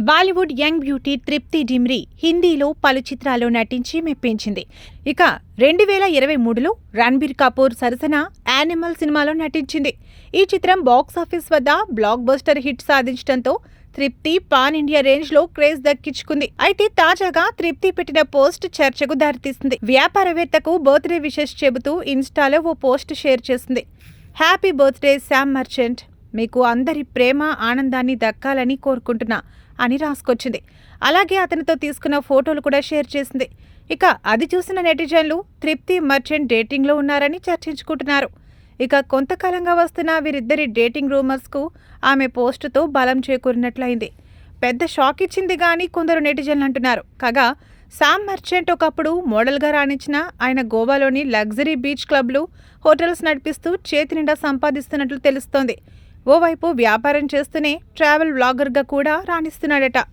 Bollywood young beauty తృప్తి డిమ్రీ హిందీలో పలు చిత్రాల్లో నటించి మెప్పించింది. ఇక 2023లో రణబీర్ కపూర్ సరసన యానిమల్ సినిమాలో నటించింది. ఈ చిత్రం బాక్సాఫీస్ వద్ద బ్లాక్ బస్టర్ హిట్ సాధించడంతో తృప్తి పాన్ ఇండియా రేంజ్ లో క్రేజ్ దక్కించుకుంది. అయితే తాజాగా తృప్తి పెట్టిన పోస్ట్ చర్చకు దారితీసింది. వ్యాపారవేత్తకు బర్త్డే విషెస్ చెబుతూ ఇన్స్టాలో ఓ పోస్ట్ షేర్ చేసింది. హ్యాపీ బర్త్డే శామ్ మర్చెంట్, మీకు అందరి ప్రేమ ఆనందాన్ని దక్కాలని కోరుకుంటున్నా అని రాసుకొచ్చింది. అలాగే అతనితో తీసుకున్న ఫోటోలు కూడా షేర్ చేసింది. ఇక అది చూసిన నెటిజన్లు తృప్తి మర్చెంట్ డేటింగ్లో ఉన్నారని చర్చించుకుంటున్నారు. ఇక కొంతకాలంగా వస్తున్న వీరిద్దరి డేటింగ్ రూమర్స్కు ఆమె పోస్టుతో బలం చేకూరినట్లయింది. పెద్ద షాక్ ఇచ్చింది గాని కొందరు నెటిజన్లు అంటున్నారు. కాగా శామ్ మర్చెంట్ ఒకప్పుడు మోడల్గా రాణించిన ఆయన గోవాలోని లగ్జరీ బీచ్ క్లబ్లు, హోటల్స్ నడిపిస్తూ చేతి నిండా సంపాదిస్తున్నట్లు తెలుస్తోంది. ఓవైపు వ్యాపారం చేస్తూనే ట్రావెల్ వ్లాగర్గా కూడా రాణిస్తున్నాడట.